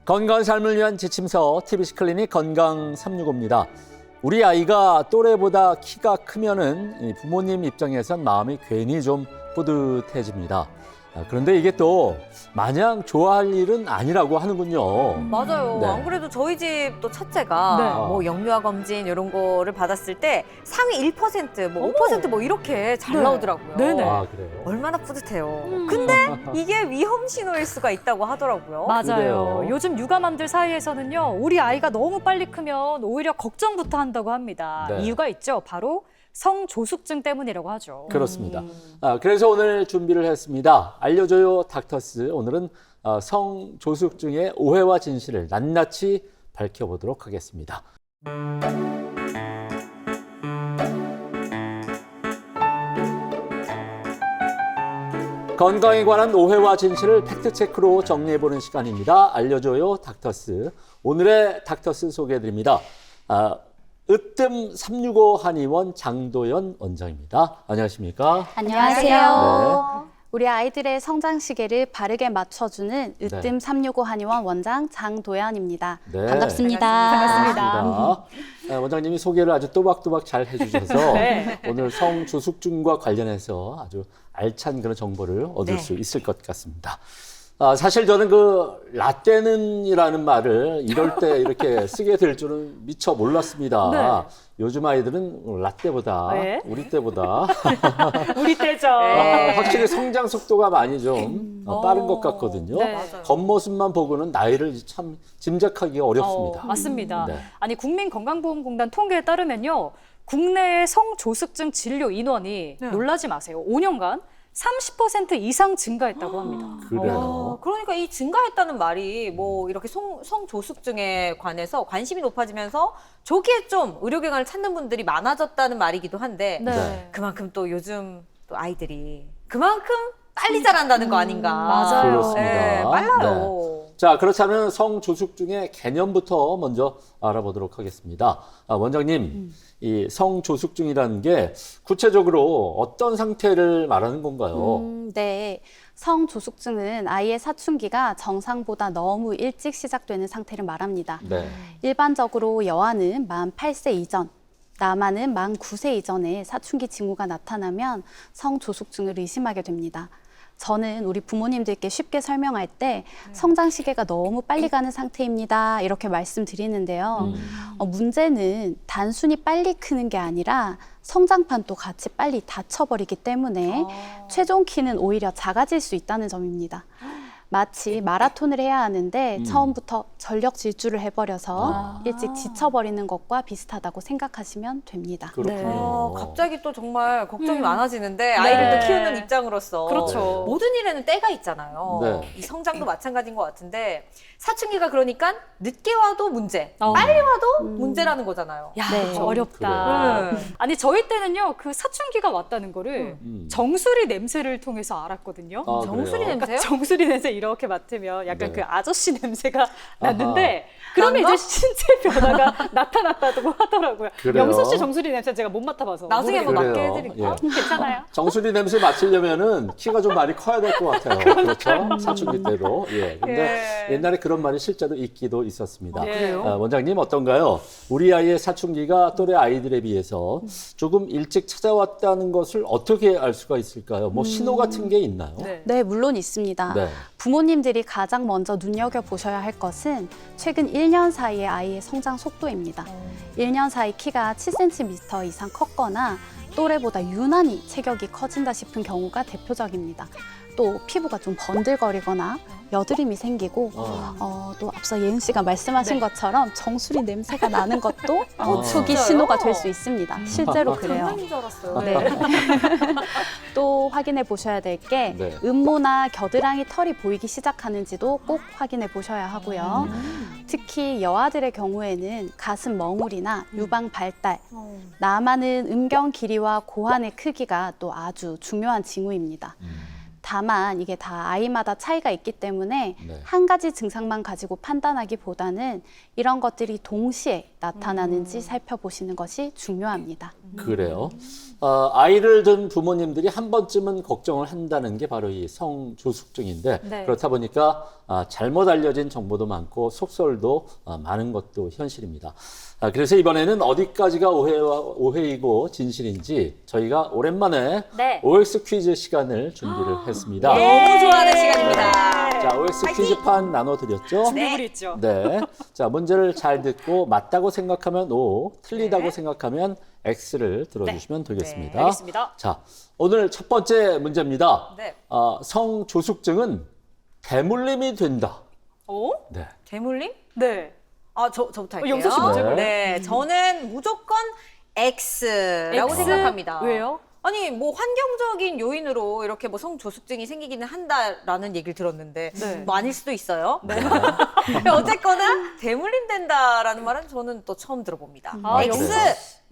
건강한 삶을 위한 지침서 TBC 클리닉 건강 365입니다. 우리 아이가 또래보다 키가 크면은 부모님 입장에선 마음이 괜히 좀 뿌듯해집니다. 그런데 이게 또 마냥 좋아할 일은 아니라고 하는군요. 맞아요. 네. 안 그래도 저희 집도 첫째가 네. 뭐 영유아 검진 이런 거를 받았을 때 상위 1%, 뭐 5% 뭐 이렇게 잘 네. 나오더라고요. 네네. 아, 그래요? 얼마나 뿌듯해요. 근데 이게 위험 신호일 수가 있다고 하더라고요. 맞아요. 그래요? 요즘 육아맘들 사이에서는요, 우리 아이가 너무 빨리 크면 오히려 걱정부터 한다고 합니다. 네. 이유가 있죠. 바로 성조숙증 때문이라고 하죠. 그렇습니다. 그래서 오늘 준비를 했습니다. 알려줘요 닥터스. 오늘은 성조숙증의 오해와 진실을 낱낱이 밝혀보도록 하겠습니다. 건강에 관한 오해와 진실을 팩트체크로 정리해보는 시간입니다. 알려줘요 닥터스. 오늘의 닥터스 소개해드립니다. 으뜸 365 한의원 장도연 원장입니다. 안녕하십니까? 안녕하세요. 우리 아이들의 성장 시계를 바르게 맞춰주는 으뜸 네. 365 한의원 원장 장도연입니다. 네. 반갑습니다. 반갑습니다. 원장님이 소개를 아주 또박또박 잘 해주셔서 네. 오늘 성조숙증과 관련해서 아주 알찬 그런 정보를 얻을 네. 수 있을 것 같습니다. 사실 저는 그 라떼는이라는 말을 이럴 때 이렇게 쓰게 될 줄은 미처 몰랐습니다. 네. 요즘 아이들은 라떼보다 네. 우리 때보다 우리 때죠. 네. 확실히 성장 속도가 많이 좀 빠른 것 같거든요. 네. 맞아요. 겉모습만 보고는 나이를 참 짐작하기가 어렵습니다. 맞습니다. 네. 아니, 국민건강보험공단 통계에 따르면요, 국내의 성조숙증 진료 인원이 네. 놀라지 마세요. 5년간 30% 이상 증가했다고 합니다. 그래요. 그러니까 이 증가했다는 말이 뭐 이렇게 성조숙증에 관해서 관심이 높아지면서 조기에 좀 의료기관을 찾는 분들이 많아졌다는 말이기도 한데 네. 그만큼 또 요즘 또 아이들이 그만큼 빨리 자란다는 거 아닌가. 맞아요. 그렇습니다. 네, 빨라요. 자, 그렇다면 성조숙증의 개념부터 먼저 알아보도록 하겠습니다. 원장님, 이 성조숙증이라는 게 구체적으로 어떤 상태를 말하는 건가요? 네. 성조숙증은 아이의 사춘기가 정상보다 너무 일찍 시작되는 상태를 말합니다. 네. 일반적으로 여아는 만 8세 이전, 남아는 만 9세 이전에 사춘기 징후가 나타나면 성조숙증을 의심하게 됩니다. 저는 우리 부모님들께 쉽게 설명할 때 성장 시계가 너무 빨리 가는 상태입니다. 이렇게 말씀드리는데요. 문제는 단순히 빨리 크는 게 아니라 성장판도 같이 빨리 닫혀버리기 때문에 최종 키는 오히려 작아질 수 있다는 점입니다. 마치 마라톤을 해야 하는데 처음부터 전력 질주를 해버려서 일찍 지쳐버리는 것과 비슷하다고 생각하시면 됩니다. 그렇군요. 갑자기 또 정말 걱정이 많아지는데 아이를 또 키우는 입장으로서 그렇죠. 모든 일에는 때가 있잖아요. 네. 이 성장도 마찬가지인 것 같은데 사춘기가 그러니까 늦게 와도 문제, 어. 빨리 와도 문제라는 거잖아요. 야, 네. 어렵다. 네. 아니, 저희 때는요, 그 사춘기가 왔다는 거를 정수리 냄새를 통해서 알았거든요. 아, 정수리 그래요? 냄새요? 정수리 냄새 이렇게 맡으면 약간 네. 그 아저씨 냄새가 났는데 그러면 이제 신체 변화가 나타났다고 하더라고요. 그래요? 영수 씨 정수리 냄새 제가 못 맡아봐서 나중에 한번 모르겠어요. 맡게 그래요? 해드릴까? 괜찮아요? 정수리 냄새 맡으려면은 키가 좀 많이 커야 될 것 같아요. 그렇죠? 사춘기 때로. 예. 근데 예. 옛날에 그런 말이 실제로 있기도 있었습니다. 그래요? 원장님 어떤가요? 우리 아이의 사춘기가 또래 아이들에 비해서 조금 일찍 찾아왔다는 것을 어떻게 알 수가 있을까요? 뭐 신호 같은 게 있나요? 네, 물론 있습니다. 네. 부모님들이 가장 먼저 눈여겨보셔야 할 것은 최근 1년 사이의 아이의 성장 속도입니다. 1년 사이 키가 7cm 이상 컸거나 또래보다 유난히 체격이 커진다 싶은 경우가 대표적입니다. 또 피부가 좀 번들거리거나 여드름이 생기고 또 앞서 예은 씨가 말씀하신 것처럼 정수리 냄새가 나는 것도 초기 진짜요? 신호가 될 수 있습니다. 실제로 그래요. 장난인 줄 알았어요. 네. 또 확인해 보셔야 될 게 네. 음모나 겨드랑이 털이 보이기 시작하는지도 꼭 확인해 보셔야 하고요. 특히 여아들의 경우에는 가슴 멍울이나 유방 발달, 남아는 음경 길이와 고환의 크기가 또 아주 중요한 징후입니다. 다만 이게 다 아이마다 차이가 있기 때문에 네. 한 가지 증상만 가지고 판단하기보다는 이런 것들이 동시에 나타나는지 살펴보시는 것이 중요합니다. 그래요. 아이를 둔 부모님들이 한 번쯤은 걱정을 한다는 게 바로 이 성조숙증인데 네. 그렇다 보니까 잘못 알려진 정보도 많고 속설도 많은 것도 현실입니다. 그래서 이번에는 어디까지가 오해이고 진실인지 저희가 오랜만에 네. OX 퀴즈 시간을 준비를 했습니다. 너무 좋아하는 시간입니다. 자, OX 퀴즈판 나눠드렸죠? 준비물이 있죠. 네. 자, 문제를 잘 듣고 맞다고 생각하면 O, 틀리다고 네. 생각하면 X를 들어주시면 되겠습니다. 알겠습니다. 자, 오늘 첫 번째 문제입니다. 네. 성조숙증은 대물림이 된다. 오? 네. 대물림? 네. 저부터 할게요. 영서 씨 먼저 해봐요. 네, 저는 무조건 X라고 X? 생각합니다. 왜요? 아니, 뭐 환경적인 요인으로 이렇게 뭐 성조숙증이 생기기는 한다라는 얘기를 들었는데 네. 뭐 아닐 수도 있어요. 네. 어쨌거나 대물림 된다라는 말은 저는 또 처음 들어봅니다. 아, X.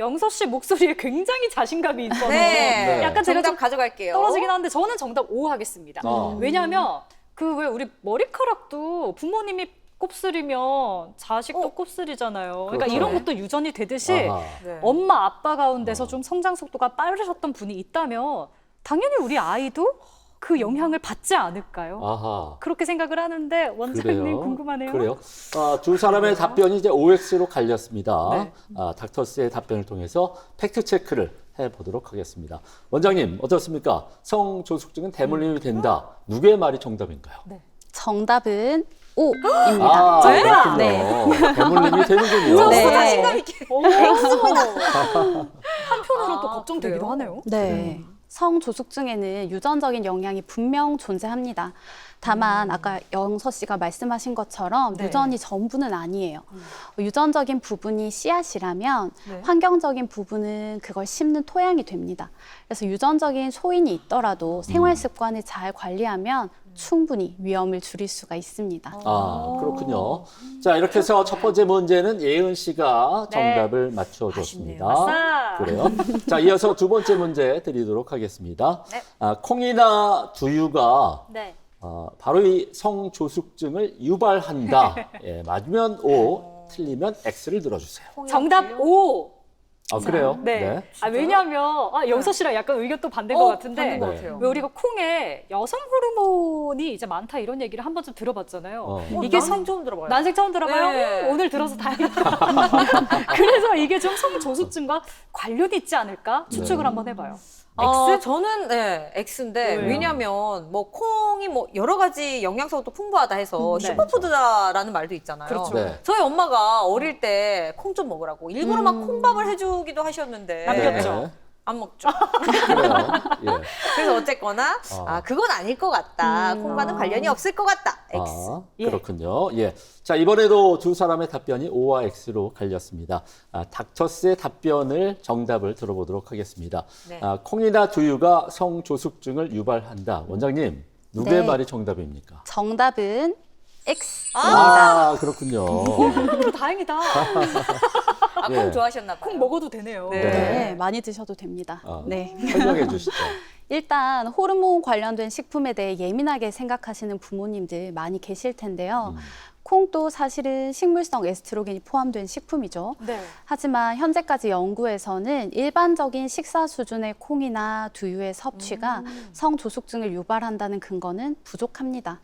영서 씨 목소리에 굉장히 자신감이 있어서 네. 약간 제가 정답 좀 가져갈게요. 떨어지긴 하는데 저는 정답 O 하겠습니다. 왜냐하면 그 왜 우리 머리카락도 부모님이 곱슬이면 자식도 곱슬이잖아요. 그러니까 그렇죠. 이런 것도 유전이 되듯이 아하. 네. 엄마 아빠 가운데서 좀 성장 속도가 빠르셨던 분이 있다면 당연히 우리 아이도 그 영향을 받지 않을까요? 아하. 그렇게 생각을 하는데 원장님 그래요? 궁금하네요. 그래요. 두 사람의 답변이 이제 OX로 갈렸습니다. 네. 닥터스의 답변을 통해서 팩트 체크를 해보도록 하겠습니다. 원장님 어떻습니까? 성조숙증은 대물림이 된다. 누구의 말이 정답인가요? 정답은 O입니다. 아, 그렇군요. 네. 대물림이 되는군요. 네. 네. 자신감 있게. 오. 한편으로 또 걱정되기도 그래요? 하네요. 네. 성조숙증에는 유전적인 영향이 분명 존재합니다. 다만 아까 영서 씨가 말씀하신 것처럼 네. 유전이 전부는 아니에요. 유전적인 부분이 씨앗이라면 네. 환경적인 부분은 그걸 심는 토양이 됩니다. 그래서 유전적인 소인이 있더라도 생활 습관을 잘 관리하면 충분히 위험을 줄일 수가 있습니다. 그렇군요. 자, 이렇게 해서 첫 번째 문제는 예은 씨가 네. 정답을 맞춰줬습니다. 아싸. 그래요. 자, 이어서 두 번째 문제 드리도록 하겠습니다. 네. 콩이나 두유가 네. 바로 이 성조숙증을 유발한다. 예, 맞으면 O, 틀리면 X를 들어주세요. 정답 O. 그래요? 네. 왜냐하면 영서 씨랑 약간 의견 또 반대인 것 같은데 반대인 것 네. 같아요. 왜 우리가 콩에 여성 호르몬이 이제 많다 이런 얘기를 한 번쯤 들어봤잖아요. 이게 난 처음 들어봐요. 난생 처음 들어봐요. 네. 오늘 들어서 다행이다. 그래서 이게 좀 성조숙증과 관련이 있지 않을까 추측을 한번 해봐요. X? 저는 X인데 왜요? 왜냐면 뭐 콩이 뭐 여러 가지 영양소가 또 풍부하다 해서 네. 슈퍼푸드다라는 말도 있잖아요. 그렇죠. 네. 저희 엄마가 어릴 때 콩 좀 먹으라고 일부러 막 콩밥을 해주기도 하셨는데 남겼죠. 안 먹죠. 그래요. 예. 그래서 어쨌거나 그건 아닐 것 같다. 콩과는 관련이 없을 것 같다. X. 그렇군요. 예. 자, 이번에도 두 사람의 답변이 O와 X로 갈렸습니다. 닥터스의 답변을 정답을 들어보도록 하겠습니다. 네. 콩이나 두유가 성조숙증을 유발한다. 원장님, 누구의 네. 말이 정답입니까? 정답은 X입니다. 그렇군요. 콩으로 다행이다. 콩 예. 좋아하셨나 봐요. 콩 먹어도 되네요. 네. 네, 많이 드셔도 됩니다. 네. 설명해 주시죠. 일단 호르몬 관련된 식품에 대해 예민하게 생각하시는 부모님들 많이 계실 텐데요. 콩도 사실은 식물성 에스트로겐이 포함된 식품이죠. 네. 하지만 현재까지 연구에서는 일반적인 식사 수준의 콩이나 두유의 섭취가 성조숙증을 유발한다는 근거는 부족합니다.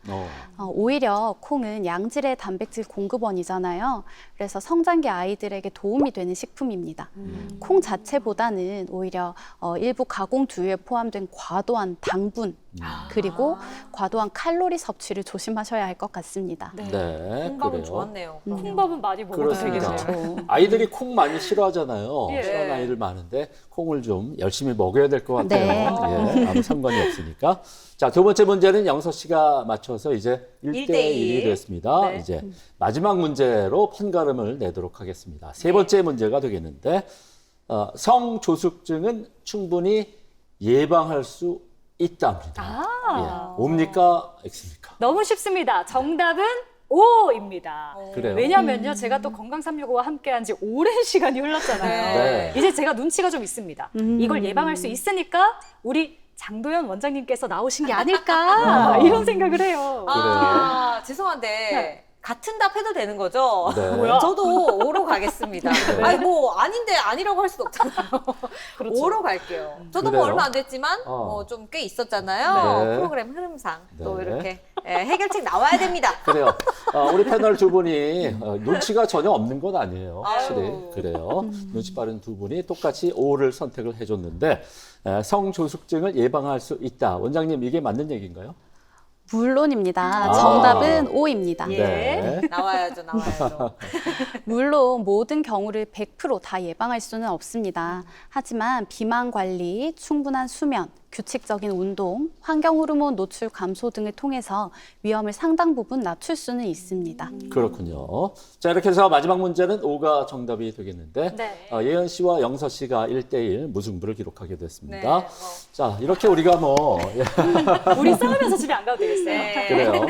오히려 콩은 양질의 단백질 공급원이잖아요. 그래서 성장기 아이들에게 도움이 되는 식품입니다. 콩 자체보다는 오히려 일부 가공 두유에 포함된 과도한 당분 그리고 과도한 칼로리 섭취를 조심하셔야 할 것 같습니다. 네, 콩밥은 그래요. 좋았네요. 콩밥은 많이 먹어도 그렇습니다. 되겠네요. 아이들이 콩 많이 싫어하잖아요. 예. 싫어하는 아이들 많은데 콩을 좀 열심히 먹어야 될 것 같아요. 네. 예, 아무 상관이 없으니까. 자, 두 번째 문제는 영서 씨가 맞춰서 이제 1대1이 됐습니다. 네. 이제 마지막 문제로 판가름을 내도록 하겠습니다. 세 번째 문제가 되겠는데 성조숙증은 충분히 예방할 수 있답니다. 예. O입니까? X입니까? 너무 쉽습니다. 정답은 O입니다. 그래요. 왜냐면요, 제가 또 건강 365와 함께한 지 오랜 시간이 흘렀잖아요. 네. 이제 제가 눈치가 좀 있습니다. 이걸 예방할 수 있으니까 우리 장도연 원장님께서 나오신 게 아닐까 이런 생각을 해요. 죄송한데 네. 같은 답 해도 되는 거죠? 네. 뭐야? 저도 O로 가겠습니다. 네. 아니 뭐 아닌데 아니라고 할 수도 없잖아요. 그렇죠. O로 갈게요. 저도 그래요? 뭐 얼마 안 됐지만 좀 꽤 있었잖아요. 네. 프로그램 흐름상 또 네. 이렇게 해결책 나와야 됩니다. 그래요. 우리 패널 두 분이 눈치가 전혀 없는 건 아니에요. 확실히 아유. 그래요. 눈치 빠른 두 분이 똑같이 O를 선택을 해줬는데 성조숙증을 예방할 수 있다. 원장님 이게 맞는 얘기인가요? 물론입니다. 정답은 O입니다. 예. 네. 나와야죠. 물론 모든 경우를 100% 다 예방할 수는 없습니다. 하지만 비만 관리, 충분한 수면, 규칙적인 운동, 환경 호르몬 노출 감소 등을 통해서 위험을 상당 부분 낮출 수는 있습니다. 그렇군요. 자, 이렇게 해서 마지막 문제는 O가 정답이 되겠는데 네. 예은 씨와 영서 씨가 1대1 무승부를 기록하게 됐습니다. 네. 자, 이렇게 우리가 우리 싸우면서 집에 안 가도 되겠어요. 네. 그래요.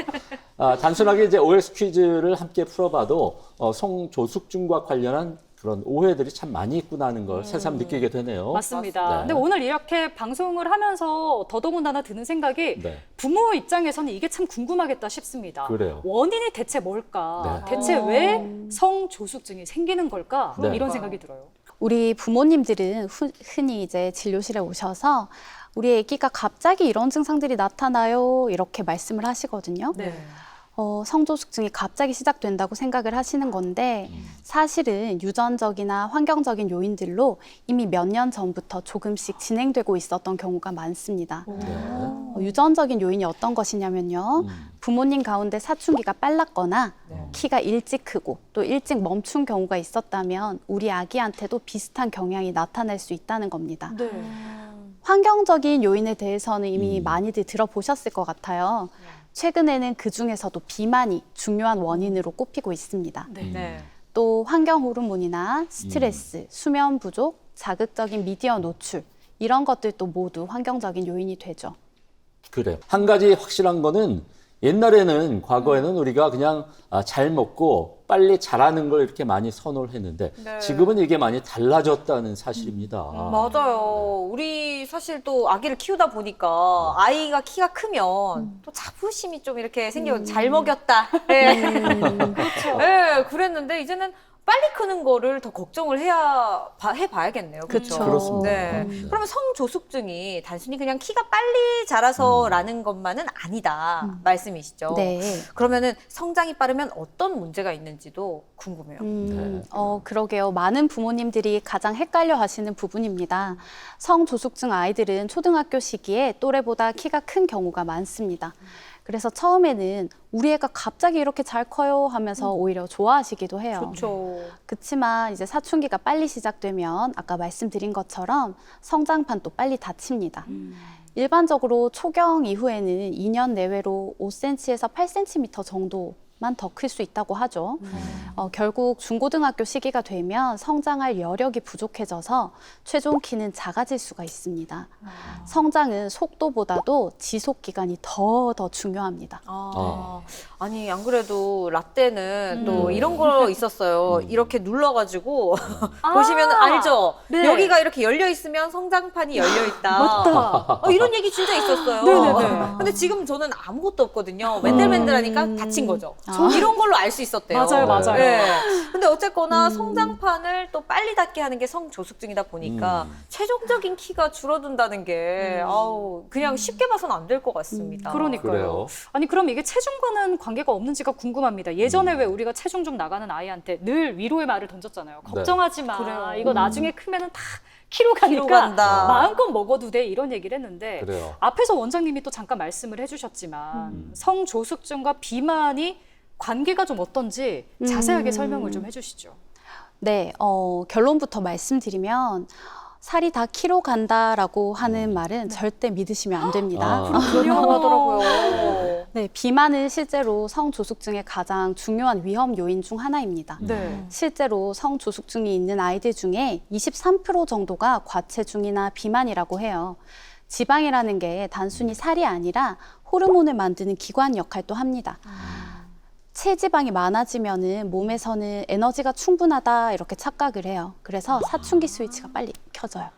단순하게 이제 OX 퀴즈를 함께 풀어봐도 성조숙증과 관련한 그런 오해들이 참 많이 있구나 하는 걸 새삼 느끼게 되네요. 맞습니다. 네. 근데 오늘 이렇게 방송을 하면서 더더군다나 드는 생각이 네. 부모 입장에서는 이게 참 궁금하겠다 싶습니다. 그래요. 원인이 대체 뭘까? 네. 대체 왜 성조숙증이 생기는 걸까? 네. 이런 생각이 들어요. 우리 부모님들은 흔히 이제 진료실에 오셔서 우리 아기가 갑자기 이런 증상들이 나타나요 이렇게 말씀을 하시거든요. 네. 성조숙증이 갑자기 시작된다고 생각을 하시는 건데 사실은 유전적이나 환경적인 요인들로 이미 몇 년 전부터 조금씩 진행되고 있었던 경우가 많습니다. 네. 유전적인 요인이 어떤 것이냐면요. 부모님 가운데 사춘기가 빨랐거나 키가 일찍 크고 또 일찍 멈춘 경우가 있었다면 우리 아기한테도 비슷한 경향이 나타날 수 있다는 겁니다. 네. 환경적인 요인에 대해서는 이미 많이들 들어보셨을 것 같아요. 최근에는 그중에서도 비만이 중요한 원인으로 꼽히고 있습니다. 네. 또 환경 호르몬이나 스트레스, 수면 부족, 자극적인 미디어 노출 이런 것들도 모두 환경적인 요인이 되죠. 그래요. 한 가지 확실한 거는 옛날에는 과거에는 우리가 그냥 잘 먹고 빨리 자라는 걸 이렇게 많이 선호를 했는데 네. 지금은 이게 많이 달라졌다는 사실입니다. 맞아요. 우리 사실 또 아기를 키우다 보니까 아이가 키가 크면 또 자부심이 좀 이렇게 생겨 잘 먹였다. 네. 그렇죠. 네, 그랬는데 이제는 빨리 크는 거를 더 걱정을 해봐야겠네요. 그쵸. 그렇습니다. 네. 그러면 성조숙증이 단순히 그냥 키가 빨리 자라서라는 것만은 아니다 말씀이시죠? 네. 그러면은 성장이 빠르면 어떤 문제가 있는지도 궁금해요. 그러게요. 많은 부모님들이 가장 헷갈려 하시는 부분입니다. 성조숙증 아이들은 초등학교 시기에 또래보다 키가 큰 경우가 많습니다. 그래서 처음에는 우리 애가 갑자기 이렇게 잘 커요 하면서 오히려 좋아하시기도 해요. 그렇죠. 그렇지만 이제 사춘기가 빨리 시작되면 아까 말씀드린 것처럼 성장판도 빨리 닫힙니다. 일반적으로 초경 이후에는 2년 내외로 5cm에서 8cm 정도만 더 클 수 있다고 하죠. 결국 중고등학교 시기가 되면 성장할 여력이 부족해져서 최종 키는 작아질 수가 있습니다. 성장은 속도보다도 지속 기간이 더 중요합니다. 아니 안 그래도 라떼는 또 이런 거 있었어요. 이렇게 눌러가지고 보시면 알죠. 네. 여기가 이렇게 열려 있으면 성장판이 열려 있다. 맞다. 이런 얘기 진짜 있었어요. 네네네. 근데 지금 저는 아무것도 없거든요. 맨들맨들하니까 다친 거죠. 아. 이런 걸로 알 수 있었대요. 맞아요, 맞아요. 네. 근데 어쨌거나 성장판을 또 빨리 닫게 하는 게 성조숙증이다 보니까 최종적인 키가 줄어든다는 게 그냥 쉽게 봐서는 안 될 것 같습니다. 그러니까요. 그래요. 아니 그럼 이게 체중과는 관계가 없는지가 궁금합니다. 예전에 왜 우리가 체중 좀 나가는 아이한테 늘 위로의 말을 던졌잖아요. 걱정하지 마. 그래요. 이거 나중에 크면은 다 키로 가니까 키로 간다. 마음껏 먹어도 돼 이런 얘기를 했는데 그래요. 앞에서 원장님이 또 잠깐 말씀을 해주셨지만 성조숙증과 비만이 관계가 좀 어떤지 자세하게 설명을 좀 해주시죠. 네, 결론부터 말씀드리면 살이 다 키로 간다라고 하는 말은 절대 믿으시면 안 됩니다. 그렇다고 하더라고요. 네, 비만은 실제로 성조숙증의 가장 중요한 위험 요인 중 하나입니다. 네. 실제로 성조숙증이 있는 아이들 중에 23% 정도가 과체중이나 비만이라고 해요. 지방이라는 게 단순히 살이 아니라 호르몬을 만드는 기관 역할도 합니다. 체지방이 많아지면은 몸에서는 에너지가 충분하다 이렇게 착각을 해요. 그래서 사춘기 스위치가 빨리 켜져요.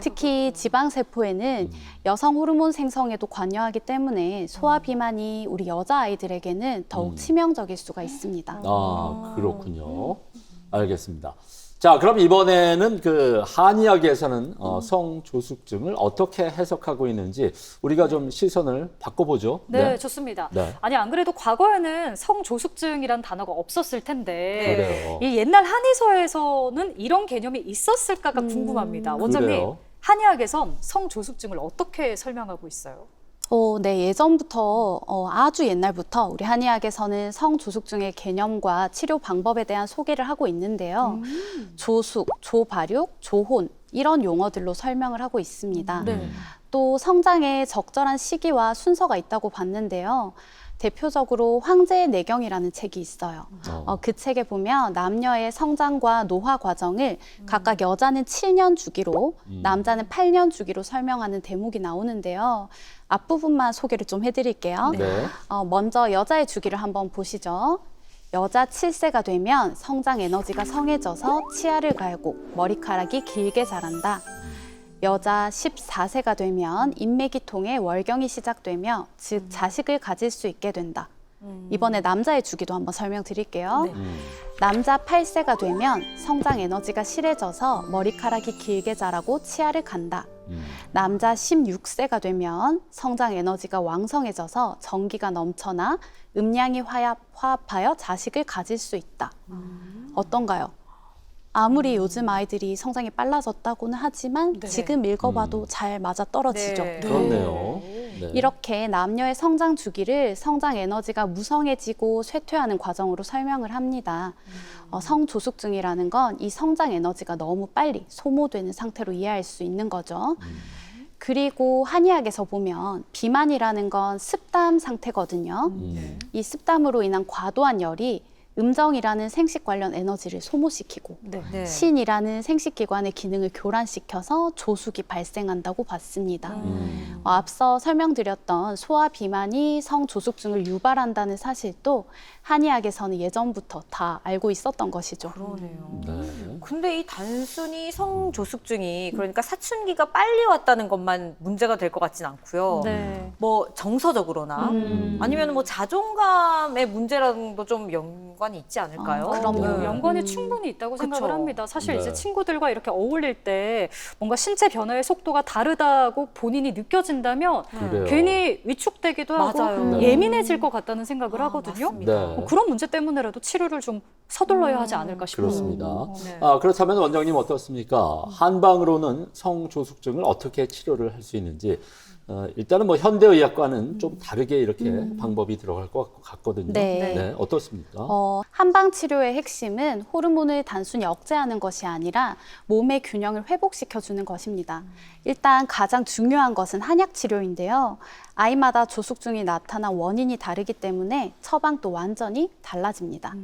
특히 지방세포에는 여성 호르몬 생성에도 관여하기 때문에 소화 비만이 우리 여자아이들에게는 더욱 치명적일 수가 있습니다. 그렇군요. 알겠습니다. 자, 그럼 이번에는 그 한의학에서는 성조숙증을 어떻게 해석하고 있는지 우리가 좀 시선을 바꿔보죠. 네, 좋습니다. 네. 아니, 안 그래도 과거에는 성조숙증이란 단어가 없었을 텐데 그래요. 이 옛날 한의서에서는 이런 개념이 있었을까가 궁금합니다. 원장님, 그래요. 한의학에선 성조숙증을 어떻게 설명하고 있어요? 네, 예전부터 아주 옛날부터 우리 한의학에서는 성조숙증의 개념과 치료 방법에 대한 소개를 하고 있는데요. 조숙, 조발육, 조혼 이런 용어들로 설명을 하고 있습니다. 네. 또 성장의 적절한 시기와 순서가 있다고 봤는데요. 대표적으로 황제의 내경이라는 책이 있어요. 그 책에 보면 남녀의 성장과 노화 과정을 각각 여자는 7년 주기로 남자는 8년 주기로 설명하는 대목이 나오는데요. 앞부분만 소개를 좀 해드릴게요. 네. 먼저 여자의 주기를 한번 보시죠. 여자 7세가 되면 성장 에너지가 성해져서 치아를 갈고 머리카락이 길게 자란다. 여자 14세가 되면 인맥이 통해 월경이 시작되며 즉 자식을 가질 수 있게 된다. 이번에 남자의 주기도 한번 설명드릴게요. 남자 8세가 되면 성장 에너지가 실해져서 머리카락이 길게 자라고 치아를 간다. 남자 16세가 되면 성장 에너지가 왕성해져서 전기가 넘쳐나 음양이 화합하여 자식을 가질 수 있다. 어떤가요? 아무리 요즘 아이들이 성장이 빨라졌다고는 하지만 네. 지금 읽어봐도 잘 맞아 떨어지죠. 네. 그렇네요. 네. 이렇게 남녀의 성장 주기를 성장 에너지가 무성해지고 쇠퇴하는 과정으로 설명을 합니다. 성조숙증이라는 건 이 성장 에너지가 너무 빨리 소모되는 상태로 이해할 수 있는 거죠. 그리고 한의학에서 보면 비만이라는 건 습담 상태거든요. 이 습담으로 인한 과도한 열이 음정이라는 생식 관련 에너지를 소모시키고 네. 신이라는 생식기관의 기능을 교란시켜서 조숙이 발생한다고 봤습니다. 앞서 설명드렸던 소아 비만이 성조숙증을 유발한다는 사실도 한의학에서는 예전부터 다 알고 있었던 것이죠. 그러네요. 네. 근데 이 단순히 성조숙증이 그러니까 사춘기가 빨리 왔다는 것만 문제가 될 것 같진 않고요. 네. 뭐 정서적으로나 아니면 뭐 자존감의 문제랑도 좀 연관이 있지 않을까요? 그럼요. 네. 연관이 충분히 있다고 생각을 그쵸. 합니다. 사실 네. 이제 친구들과 이렇게 어울릴 때 뭔가 신체 변화의 속도가 다르다고 본인이 느껴진다면 그래요. 괜히 위축되기도 하고 맞아요. 예민해질 것 같다는 생각을 하거든요. 맞습니다. 네. 그런 문제 때문에라도 치료를 좀 서둘러야 하지 않을까 싶어요. 그렇습니다. 네. 그렇다면 원장님 어떻습니까? 한방으로는 성조숙증을 어떻게 치료를 할 수 있는지 일단은 뭐 현대의학과는 좀 다르게 이렇게 방법이 들어갈 것 같거든요. 네. 어떻습니까? 한방 치료의 핵심은 호르몬을 단순히 억제하는 것이 아니라 몸의 균형을 회복시켜주는 것입니다. 일단 가장 중요한 것은 한약 치료인데요. 아이마다 조숙증이 나타난 원인이 다르기 때문에 처방도 완전히 달라집니다.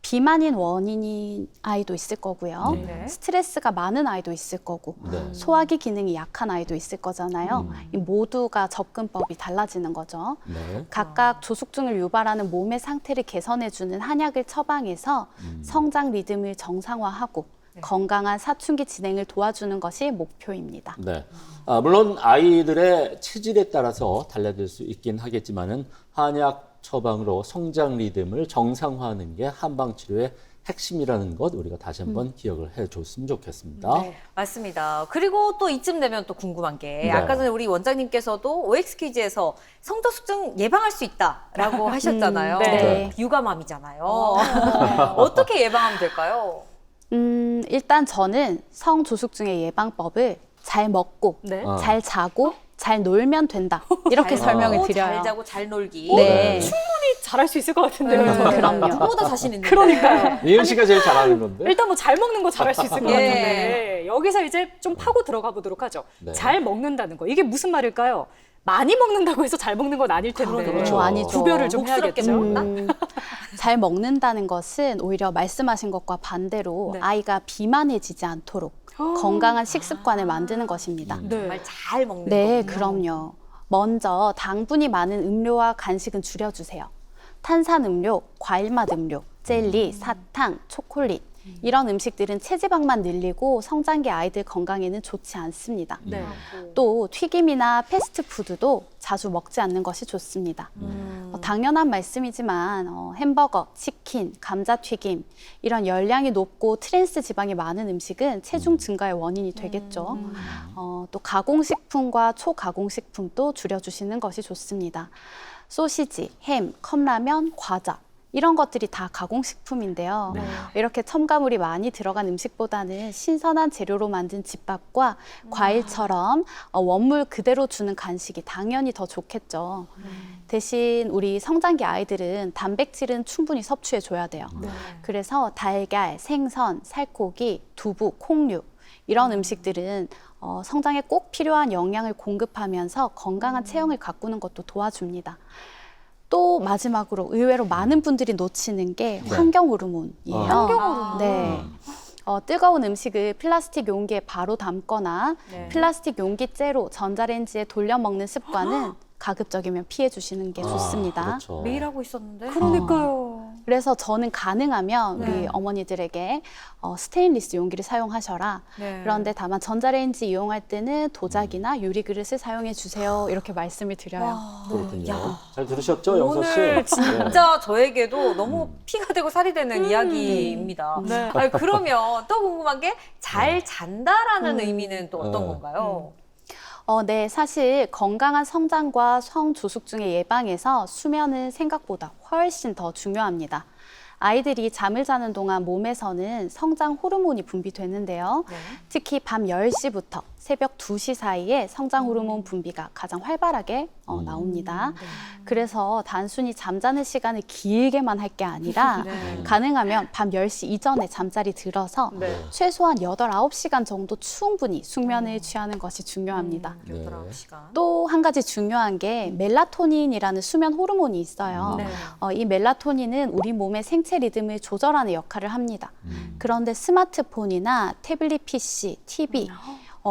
비만인 원인인 아이도 있을 거고요. 네. 스트레스가 많은 아이도 있을 거고 네. 소화기 기능이 약한 아이도 있을 거잖아요. 이 모두가 접근법이 달라지는 거죠. 네. 각각 조숙증을 유발하는 몸의 상태를 개선해주는 한약을 처방해서 성장 리듬을 정상화하고 건강한 사춘기 진행을 도와주는 것이 목표입니다. 네. 물론 아이들의 체질에 따라서 달라질 수 있긴 하겠지만은 한약 처방으로 성장 리듬을 정상화하는 게 한방 치료의 핵심이라는 것 우리가 다시 한번 기억을 해줬으면 좋겠습니다. 네, 맞습니다. 그리고 또 이쯤 되면 또 궁금한 게 네. 아까 전에 우리 원장님께서도 OX 퀴즈에서 성조숙증 예방할 수 있다라고 하셨잖아요. 네. 유감암이잖아요. 어떻게 예방하면 될까요? 일단 저는 성조숙증의 예방법을 잘 먹고 네. 잘 자고 잘 놀면 된다. 이렇게 잘 설명을 먹고, 드려요. 잘 자고 잘 놀기. 네. 잘할 수 있을 것 같은데요. 그럼요. 저보다 자신 있는데. 그러니까요. 이은 씨가 제일 잘하는 건데. 일단 뭐 잘 먹는 거 잘할 수 있을 것 예. 같은데 여기서 이제 좀 파고 들어가 보도록 하죠. 네. 잘 먹는다는 거. 이게 무슨 말일까요? 많이 먹는다고 해서 잘 먹는 건 아닐 텐데. 그렇죠. 아니죠. 구별을 좀 목스럽게 해야겠죠. 먹나? 잘 먹는다는 것은 오히려 말씀하신 것과 반대로 네. 아이가 비만해지지 않도록 건강한 식습관을 만드는 것입니다. 네. 정말 잘 먹는 네, 거군요. 그럼요. 먼저 당분이 많은 음료와 간식은 줄여주세요. 탄산음료, 과일맛 음료, 젤리, 사탕, 초콜릿 이런 음식들은 체지방만 늘리고 성장기 아이들 건강에는 좋지 않습니다. 네. 또 튀김이나 패스트푸드도 자주 먹지 않는 것이 좋습니다. 당연한 말씀이지만 햄버거, 치킨, 감자튀김 이런 열량이 높고 트랜스 지방이 많은 음식은 체중 증가의 원인이 되겠죠. 또 가공식품과 초가공식품도 줄여주시는 것이 좋습니다. 소시지, 햄, 컵라면, 과자 이런 것들이 다 가공식품인데요. 이렇게 첨가물이 많이 들어간 음식보다는 신선한 재료로 만든 집밥과 과일처럼 원물 그대로 주는 간식이 당연히 더 좋겠죠. 대신 우리 성장기 아이들은 단백질은 충분히 섭취해줘야 돼요. 그래서 달걀, 생선, 살코기, 두부, 콩류 이런 음식들은 성장에 꼭 필요한 영양을 공급하면서 건강한 체형을 가꾸는 것도 도와줍니다. 또 마지막으로 의외로 많은 분들이 놓치는 게 환경 호르몬이에요. 환경 호르몬. 네. 뜨거운 음식을 플라스틱 용기에 바로 담거나 플라스틱 용기째로 전자레인지에 돌려 먹는 습관은 가급적이면 피해 주시는 게 좋습니다. 그렇죠. 매일 하고 있었는데. 그러니까요. 그래서 저는 가능하면 네. 우리 어머니들에게 스테인리스 용기를 사용하셔라. 네. 그런데 다만 전자레인지 이용할 때는 도자기나 유리 그릇을 사용해 주세요. 이렇게 말씀을 드려요. 와, 그렇군요. 야, 잘 들으셨죠, 영서 씨? 오늘 진짜 저에게도 너무 피가 되고 살이 되는 이야기입니다. 네. 아니, 그러면 또 궁금한 게 잘 잔다라는 의미는 또 어떤 건가요? 네, 사실 건강한 성장과 성조숙증의 예방에서 수면은 생각보다 훨씬 더 중요합니다. 아이들이 잠을 자는 동안 몸에서는 성장 호르몬이 분비되는데요. 네. 특히 밤 10시부터 새벽 2시 사이에 성장 호르몬 분비가 가장 활발하게 나옵니다. 그래서 단순히 잠자는 시간을 길게만 할 게 아니라 네. 가능하면 밤 10시 이전에 잠자리 들어서 네. 최소한 8, 9시간 정도 충분히 숙면을 취하는 것이 중요합니다. 8시간. 또 한 가지 중요한 게 멜라토닌이라는 수면 호르몬이 있어요. 네. 이 멜라토닌은 우리 몸의 생체 리듬을 조절하는 역할을 합니다. 그런데 스마트폰이나 태블릿 PC, TV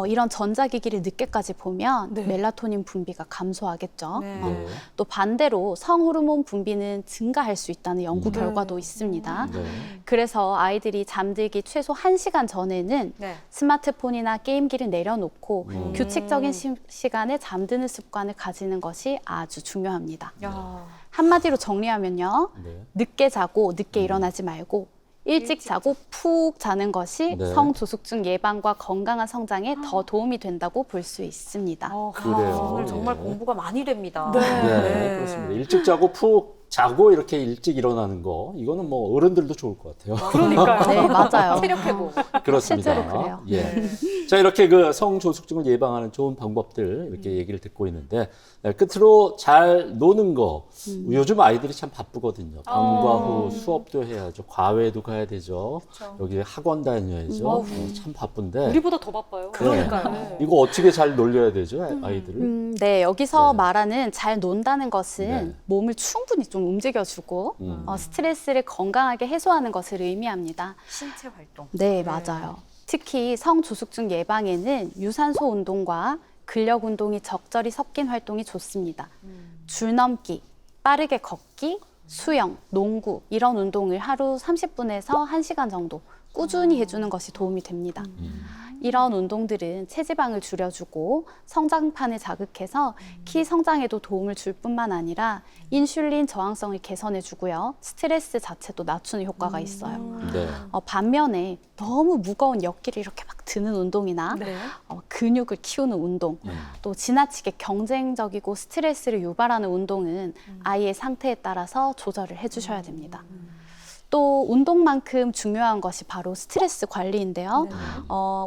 이런 전자기기를 늦게까지 보면 네. 멜라토닌 분비가 감소하겠죠. 네. 네. 또 반대로 성호르몬 분비는 증가할 수 있다는 연구 결과도 있습니다. 네. 그래서 아이들이 잠들기 최소 1시간 전에는 네. 스마트폰이나 게임기를 내려놓고 규칙적인 시간에 잠드는 습관을 가지는 것이 아주 중요합니다. 야. 한마디로 정리하면요. 네. 늦게 자고 늦게 일어나지 말고 일찍 자고 푹 자는 것이 네. 성조숙증 예방과 건강한 성장에 더 도움이 된다고 볼 수 있습니다. 그래요. 오늘 정말 네. 공부가 많이 됩니다. 네, 그렇습니다. 일찍 자고 푹 자고 이렇게 일찍 일어나는 거, 이거는 뭐 어른들도 좋을 것 같아요. 그러니까요. 네, 맞아요. 체력 회복. 그렇습니다. 실제로 그래요. 예. 자, 이렇게 그 성조숙증을 예방하는 좋은 방법들 이렇게 얘기를 듣고 있는데, 네, 끝으로 잘 노는 거. 요즘 아이들이 참 바쁘거든요. 방과 후 수업도 해야죠. 과외도 가야 되죠. 여기 학원 다녀야죠. 참 바쁜데. 우리보다 더 바빠요. 그러니까요. 이거 어떻게 잘 놀려야 되죠, 아이들을? 네, 여기서 네. 말하는 잘 논다는 것은 네. 몸을 충분히 좀 움직여주고 스트레스를 건강하게 해소하는 것을 의미합니다. 신체 활동. 네, 맞아요. 특히 성조숙증 예방에는 유산소 운동과 근력 운동이 적절히 섞인 활동이 좋습니다. 줄넘기, 빠르게 걷기, 수영, 농구 이런 운동을 하루 30분에서 1시간 정도 꾸준히 해주는 것이 도움이 됩니다. 이런 운동들은 체지방을 줄여주고 성장판을 자극해서 키 성장에도 도움을 줄 뿐만 아니라 인슐린 저항성을 개선해주고요. 스트레스 자체도 낮추는 효과가 있어요. 네. 반면에 너무 무거운 역기를 이렇게 막 드는 운동이나 네. 근육을 키우는 운동, 또 지나치게 경쟁적이고 스트레스를 유발하는 운동은 아이의 상태에 따라서 조절을 해주셔야 됩니다. 또 운동만큼 중요한 것이 바로 스트레스 관리인데요.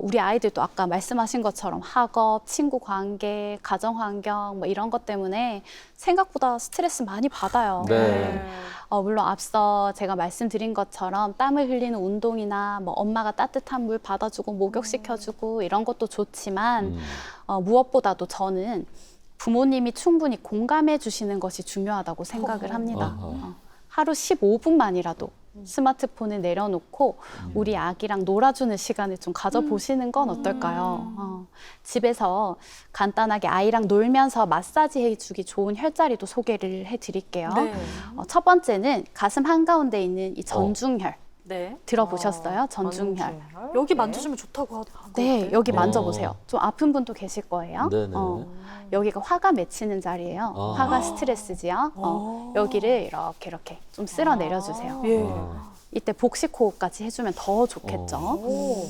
우리 아이들도 아까 말씀하신 것처럼 학업, 친구 관계, 가정 환경 뭐 이런 것 때문에 생각보다 스트레스 많이 받아요. 네. 물론 앞서 제가 말씀드린 것처럼 땀을 흘리는 운동이나 뭐 엄마가 따뜻한 물 받아주고 목욕시켜주고 이런 것도 좋지만 무엇보다도 저는 부모님이 충분히 공감해 주시는 것이 중요하다고 생각을 합니다. 하루 15분만이라도 스마트폰을 내려놓고 우리 아기랑 놀아주는 시간을 좀 가져보시는 건 어떨까요? 집에서 간단하게 아이랑 놀면서 마사지 해주기 좋은 혈자리도 소개를 해드릴게요. 네. 첫 번째는 가슴 한가운데 있는 이 전중혈. 네. 들어보셨어요? 전중혈. 여기 네. 만져주면 좋다고 네, 여기 어. 만져보세요. 좀 아픈 분도 계실 거예요. 네네. 여기가 화가 맺히는 자리예요. 아. 화가 스트레스지요. 여기를 이렇게 좀 쓸어 내려주세요. 예. 아. 이때 복식 호흡까지 해주면 더 좋겠죠. 오.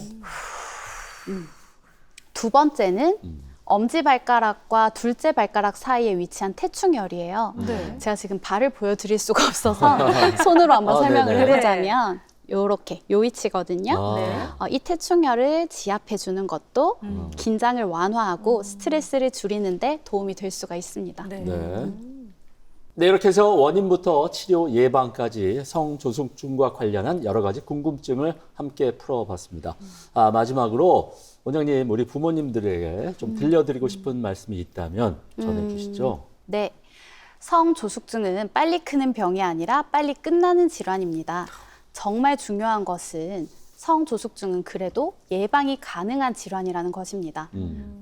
두 번째는 음. 엄지발가락과 둘째 발가락 사이에 위치한 태충혈이에요. 네. 제가 지금 발을 보여드릴 수가 없어서 손으로 한번 아, 설명을 네네. 해보자면 요렇게 요 위치거든요. 아. 네. 이 태충혈을 지압해주는 것도 긴장을 완화하고 음. 스트레스를 줄이는데 도움이 될 수가 있습니다. 네. 네. 네, 이렇게 해서 원인부터 치료 예방까지 성조숙증과 관련한 여러 가지 궁금증을 함께 풀어봤습니다. 마지막으로 원장님, 우리 부모님들에게 좀 들려드리고 싶은 말씀이 있다면 전해주시죠. 네. 성조숙증은 빨리 크는 병이 아니라 빨리 끝나는 질환입니다. 정말 중요한 것은 성조숙증은 그래도 예방이 가능한 질환이라는 것입니다.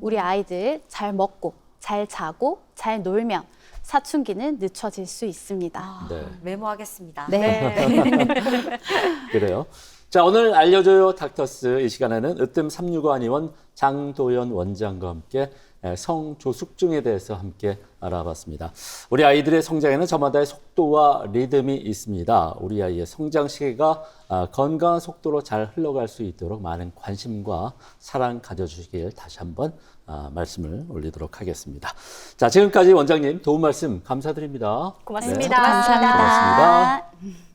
우리 아이들 잘 먹고, 잘 자고, 잘 놀면 사춘기는 늦춰질 수 있습니다. 네. 메모하겠습니다. 네. 그래요. 자, 오늘 알려줘요 닥터스 이 시간에는 으뜸 365한의원 장도연 원장과 함께 성조숙증에 대해서 함께 알아봤습니다. 우리 아이들의 성장에는 저마다의 속도와 리듬이 있습니다. 우리 아이의 성장 시기가 건강한 속도로 잘 흘러갈 수 있도록 많은 관심과 사랑 가져주시길 다시 한번 말씀을 올리도록 하겠습니다. 자, 지금까지 원장님 도움 말씀 감사드립니다. 고맙습니다. 네. 감사합니다. 고맙습니다.